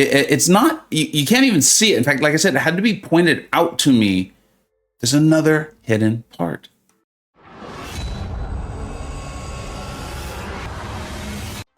It's not, you can't even see it. In fact, like I said, it had to be pointed out to me. There's another hidden part.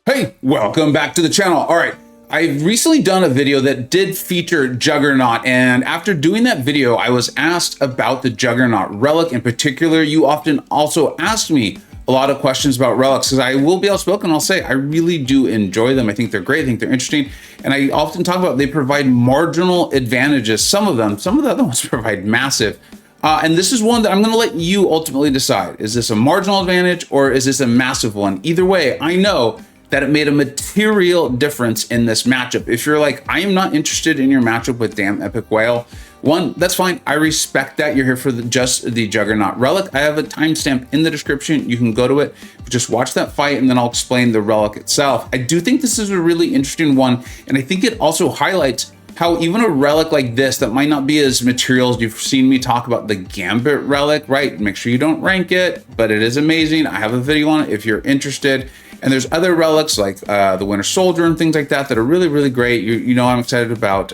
Hey, welcome back to the channel. All right, I've recently done a video that did feature Juggernaut, and after doing that video, I was asked about the Juggernaut Relic. In particular, you often also asked me a lot of questions about relics, because I will be outspoken. I'll say I really do enjoy them. I think they're great. I think they're interesting. And I often talk about they provide marginal advantages. Some of the other ones provide massive. And this is one that I'm going to let you ultimately decide. Is this a marginal advantage or is this a massive one? Either way, I know that it made a material difference in this matchup. If you're like, I am not interested in your matchup with damn Epic Whale, one, that's fine. I respect that. You're here for just the Juggernaut Relic. I have a timestamp in the description. You can go to it, just watch that fight, and then I'll explain the relic itself. I do think this is a really interesting one, and I think it also highlights how even a relic like this that might not be as material as you've seen me talk about the Gambit Relic, right? Make sure you don't rank it, but it is amazing. I have a video on it if you're interested. And there's other relics like the Winter Soldier and things like that that are really, really great. You know I'm excited about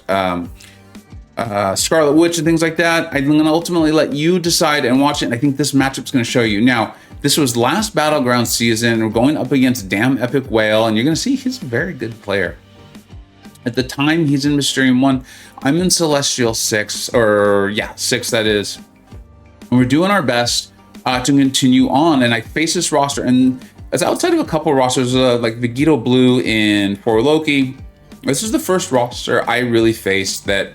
Scarlet Witch and things like that. I'm going to ultimately let you decide and watch it. And I think this matchup's going to show you. Now, this was last Battleground season. We're going up against damn Epic Whale, and you're going to see he's a very good player. At the time, he's in Mysterium 1. I'm in Celestial 6, or yeah, 6 that is. And we're doing our best to continue on. And I face this roster, and it's outside of a couple of rosters like Vegito Blue in For Loki. This is the first roster I really faced that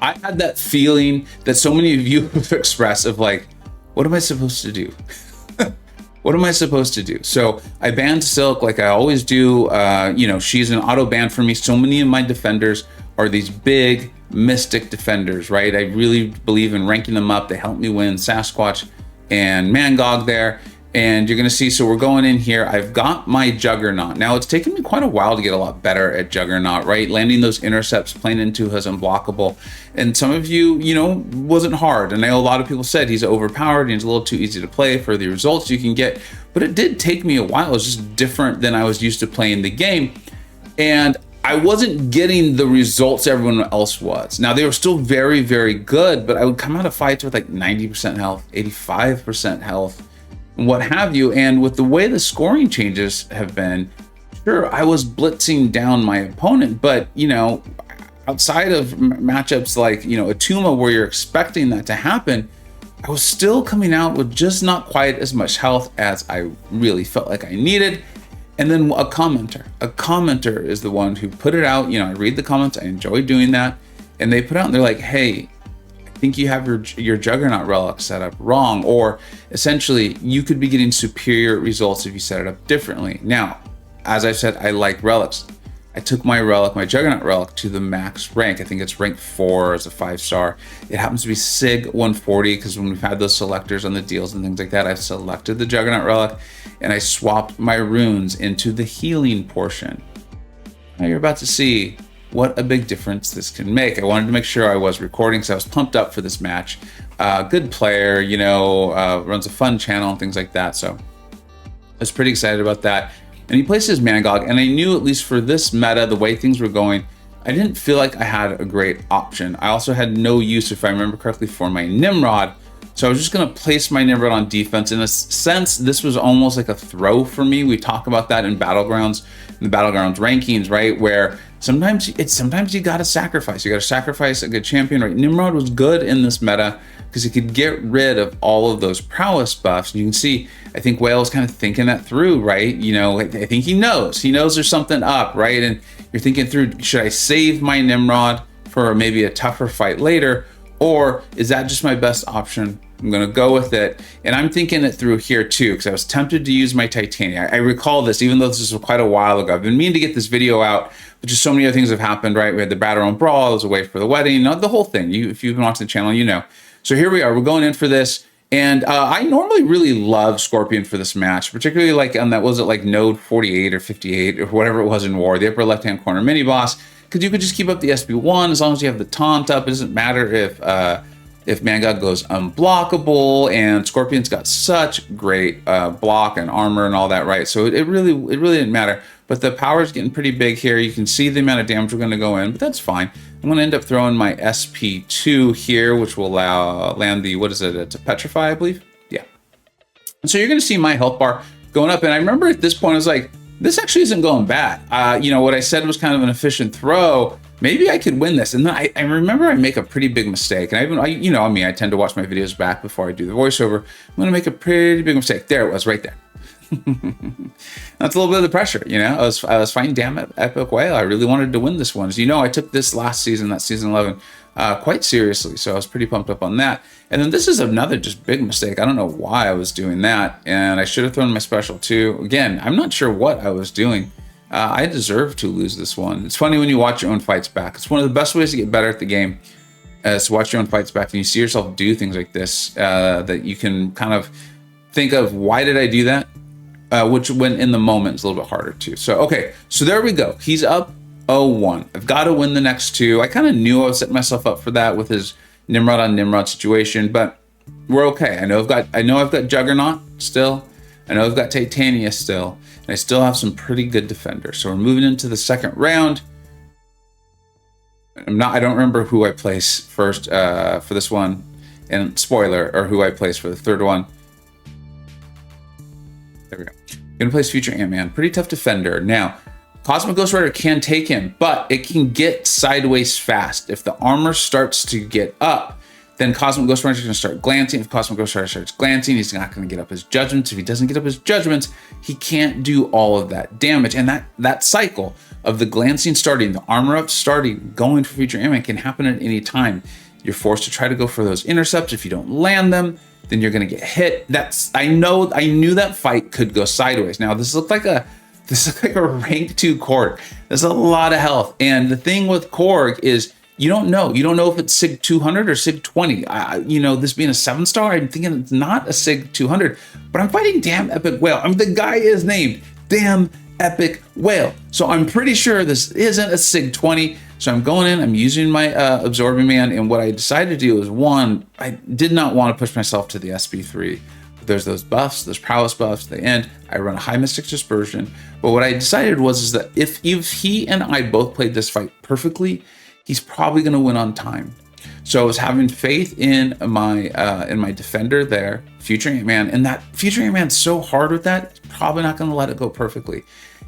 I had that feeling that so many of you have expressed of like, what am I supposed to do? What am I supposed to do? So I banned Silk like I always do. You know, she's an auto ban for me. So many of my defenders are these big mystic defenders, right? I really believe in ranking them up. They help me win Sasquatch and MCoC there. And you're gonna see, so we're going in here. I've got my Juggernaut. Now it's taken me quite a while to get a lot better at Juggernaut, right? Landing those intercepts, playing into his unblockable. And some of you, wasn't hard. And I know a lot of people said he's overpowered and he's a little too easy to play for the results you can get. But it did take me a while. It was just different than I was used to playing the game. And I wasn't getting the results everyone else was. Now they were still very, very good, but I would come out of fights with like 90% health, 85% health, what have you. And with the way the scoring changes have been, sure, I was blitzing down my opponent, but outside of matchups like Atuma where you're expecting that to happen, I was still coming out with just not quite as much health as I really felt like I needed. And then a commenter is the one who put it out. I read the comments, I enjoy doing that, and they put out and they're like, hey, I think you have your Juggernaut Relic set up wrong, or essentially you could be getting superior results if you set it up differently. Now, as I said, I like relics. I took my Juggernaut Relic to the max rank. I think it's rank 4 as a 5-star. It happens to be SIG 140 because when we've had those selectors on the deals and things like that, I've selected the Juggernaut Relic and I swapped my runes into the healing portion. Now you're about to see what a big difference this can make. I wanted to make sure I was recording because I was pumped up for this match. Good player, runs a fun channel and things like that. So I was pretty excited about that. And he plays his MCoC, and I knew at least for this meta, the way things were going, I didn't feel like I had a great option. I also had no use, if I remember correctly, for my Nimrod. So I was just gonna place my Nimrod on defense. In a sense, this was almost like a throw for me. We talk about that in Battlegrounds, in the Battlegrounds rankings, right? Where sometimes you gotta sacrifice. You gotta sacrifice a good champion, right? Nimrod was good in this meta because he could get rid of all of those prowess buffs. And you can see, I think Whale is kind of thinking that through, right? I think he knows there's something up, right? And you're thinking through, should I save my Nimrod for maybe a tougher fight later? Or is that just my best option? I'm gonna go with it. And I'm thinking it through here too, because I was tempted to use my Titania. I recall this, even though this was quite a while ago. I've been meaning to get this video out, but just so many other things have happened, right? We had the Battleground Brawl, I was away for the wedding, the whole thing. If you've been watching the channel, you know. So here we are, we're going in for this. And I normally really love Scorpion for this match, particularly like on that, was it like node 48 or 58 or whatever it was in War, the upper left-hand corner mini boss, because you could just keep up the SB1 as long as you have the taunt up. It doesn't matter if if MCoC goes unblockable, and Scorpion's got such great block and armor and all that, right? So it really didn't matter. But the power is getting pretty big here. You can see the amount of damage we're going to go in, but that's fine. I'm going to end up throwing my SP2 here, which will allow land the, what is it? It's a Petrify, I believe. Yeah. And so you're going to see my health bar going up. And I remember at this point, I was like, this actually isn't going bad. You know, what I said was kind of an efficient throw. Maybe I could win this. And then I remember I make a pretty big mistake. And you know, I tend to watch my videos back before I do the voiceover. I'm going to make a pretty big mistake. There it was, right there. That's a little bit of the pressure, you know. I was fighting damn Epic Whale. I really wanted to win this one. As you know, I took this last season, that season 11, quite seriously. So I was pretty pumped up on that. And then this is another just big mistake. I don't know why I was doing that. And I should have thrown my special too. Again, I'm not sure what I was doing. I deserve to lose this one. It's funny when you watch your own fights back. It's one of the best ways to get better at the game, is to watch your own fights back, and you see yourself do things like this, that you can kind of think of, why did I do that? Which when in the moment is a little bit harder too. So, okay, so there we go. He's up 0-1. I've got to win the next two. I kind of knew I was setting myself up for that with his Nimrod on Nimrod situation, but we're okay. I know I've got Juggernaut still. I know I've got Titania still. And I still have some pretty good defenders. So we're moving into the second round. I don't remember who I place first for this one. And spoiler, or who I place for the third one. There we go. Gonna place Future Ant-Man. Pretty tough defender. Now, Cosmic Ghost Rider can take him, but it can get sideways fast. If the armor starts to get up, then Cosmic Ghost Rider is going to start glancing. If Cosmic Ghost Rider starts glancing, he's not going to get up his judgments. If he doesn't get up his judgments, he can't do all of that damage. And that cycle of the glancing starting, the armor up starting, going for Future Ant-Man can happen at any time. You're forced to try to go for those intercepts. If you don't land them, then you're going to get hit. I knew that fight could go sideways. Now, this looked like a rank 2 Korg. There's a lot of health. And the thing with Korg is, you don't know if it's Sig 200 or Sig 20. You know, this being a 7-star, I'm thinking it's not a Sig 200, but I'm fighting Damn Epic Whale. The guy is named Damn Epic Whale. So I'm pretty sure this isn't a Sig 20. So I'm going in, I'm using my Absorbing Man, and what I decided to do is, one, I did not want to push myself to the SP3. There's those buffs, those prowess buffs, they end. I run a high Mystic Dispersion. But what I decided was that if he and I both played this fight perfectly, he's probably going to win on time. So I was having faith in my defender there, Future Ant-Man, and that Future Ant-Man's so hard with that, it's probably not going to let it go perfectly.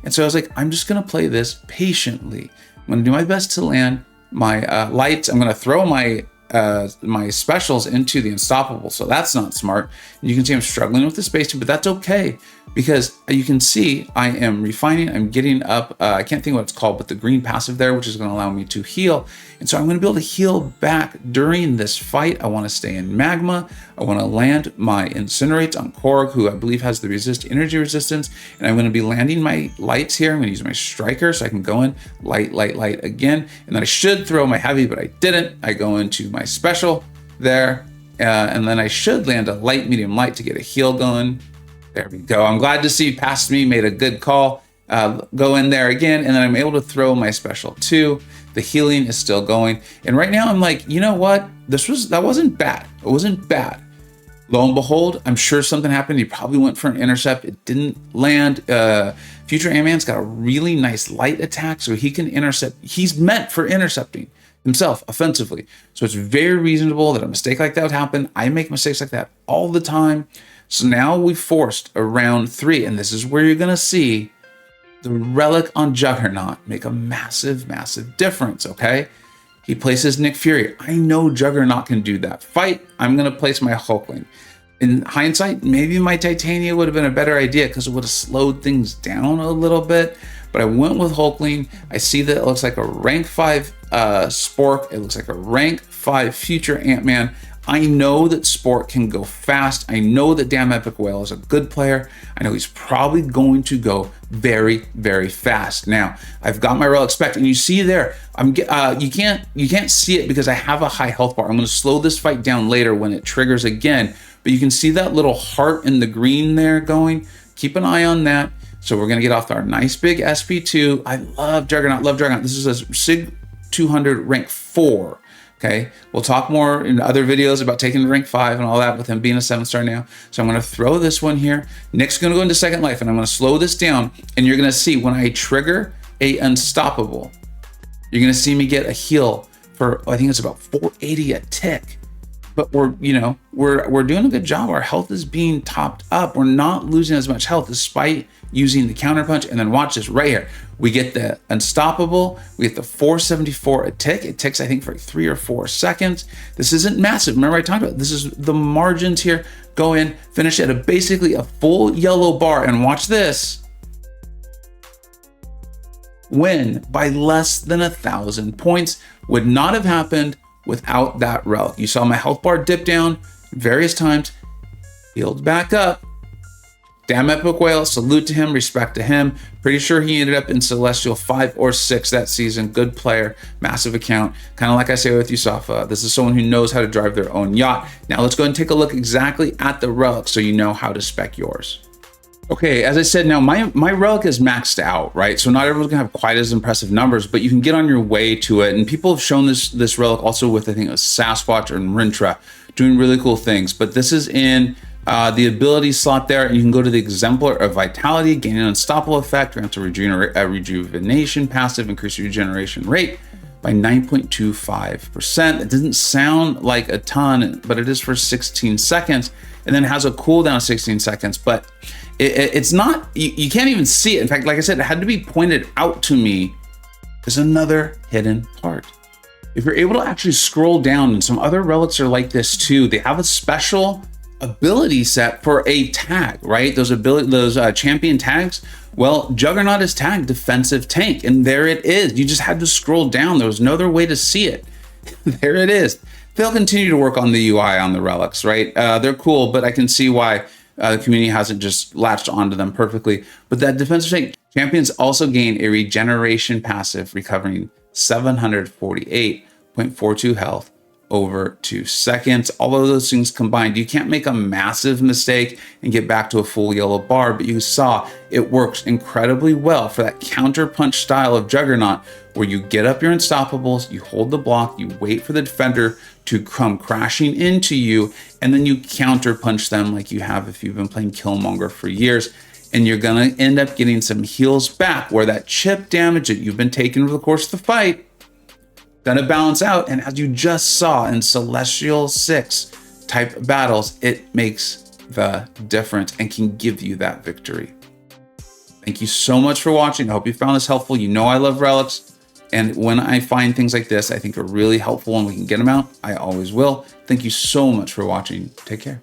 And so I was like, I'm just going to play this patiently. I'm going to do my best to land my lights. I'm going to throw my specials into the Unstoppable, so that's not smart. You can see I'm struggling with the spacing, but that's okay, because you can see I am refining. I'm getting up, I can't think what it's called, but the green passive there, which is going to allow me to heal. And so I'm going to be able to heal back during this fight. I want to stay in Magma. I want to land my Incinerates on Korg, who I believe has the energy resistance. And I'm going to be landing my lights here. I'm going to use my Striker so I can go in light again. And then I should throw my heavy, but I didn't. I go into my special there. And then I should land a light, medium, light to get a heal going. There we go. I'm glad to see past me made a good call. Go in there again, and then I'm able to throw my special too. The healing is still going. And right now I'm like, you know what? That wasn't bad. It wasn't bad. Lo and behold, I'm sure something happened. He probably went for an intercept. It didn't land. Future Ant-Man's got a really nice light attack, so he can intercept. He's meant for intercepting himself offensively. So it's very reasonable that a mistake like that would happen. I make mistakes like that all the time. So now we forced a round 3, and this is where you're going to see the Relic on Juggernaut make a massive, massive difference, okay? He places Nick Fury. I know Juggernaut can do that fight. I'm going to place my Hulkling. In hindsight, maybe my Titania would have been a better idea because it would have slowed things down a little bit. But I went with Hulkling. I see that it looks like a rank 5 Spork. It looks like a rank 5 Future Ant-Man. I know that Sport can go fast. I know that Damn Epic Whale is a good player. I know he's probably going to go very, very fast. Now, I've got my Relic spec, and you see there, you can't see it because I have a high health bar. I'm going to slow this fight down later when it triggers again, but you can see that little heart in the green there going. Keep an eye on that. So we're going to get off our nice big SP2. I love Juggernaut, love Juggernaut. This is a Sig 200 rank 4. Okay, we'll talk more in other videos about taking to rank 5 and all that with him being a 7-star now. So I'm going to throw this one here. Nick's going to go into second life, and I'm going to slow this down. And you're going to see when I trigger a unstoppable, you're going to see me get a heal for, I think it's about 480 a tick. But we're doing a good job. Our health is being topped up. We're not losing as much health despite using the counterpunch. And then watch this right here. We get the unstoppable. We get the 474 a tick. It ticks, I think, for 3 or 4 seconds. This isn't massive. Remember I talked about this is the margins here. Go in, finish at basically a full yellow bar, and watch this. Win by less than 1,000 points. Would not have happened without that relic. You saw my health bar dip down various times, healed back up. Damn Epic Whale, salute to him, respect to him. Pretty sure he ended up in Celestial 5 or 6 that season. Good player, massive account. Kind of like I say with Yusafa, this is someone who knows how to drive their own yacht. Now let's go ahead and take a look exactly at the relic so you know how to spec yours. Okay, as I said, now my relic is maxed out, right? So not everyone's gonna have quite as impressive numbers, but you can get on your way to it. And people have shown this relic also with, I think, a Sasquatch or Rintra, doing really cool things. But this is in the ability slot there, and you can go to the Exemplar of Vitality, gain an unstoppable effect, grant a rejuvenation passive, increase your regeneration rate by 9.25%. It doesn't sound like a ton, but it is for 16 seconds, and then has a cooldown of 16 seconds. But it's not, you can't even see it. In fact, like I said, it had to be pointed out to me. There's another hidden part. If you're able to actually scroll down, and some other relics are like this too, they have a special ability set for a tag, right? Those champion tags. Well, Juggernaut is tagged defensive tank, and there it is. You just had to scroll down. There was no other way to see it. There it is. They'll continue to work on the UI on the relics, right? They're cool, but I can see why the community hasn't just latched onto them perfectly. But that defensive tank champions also gain a regeneration passive, recovering 748.42 health over 2 seconds. All of those things combined, you can't make a massive mistake and get back to a full yellow bar, but you saw it works incredibly well for that counter punch style of Juggernaut, where you get up your unstoppables, you hold the block, you wait for the defender to come crashing into you, and then you counter punch them like you have if you've been playing Killmonger for years. And you're gonna end up getting some heals back, where that chip damage that you've been taking over the course of the fight gonna balance out. And as you just saw in Celestial 6 type battles, it makes the difference and can give you that victory. Thank you so much for watching. I hope you found this helpful. You know I love relics, and when I find things like this I think are really helpful and we can get them out, I always will. Thank you so much for watching. Take care.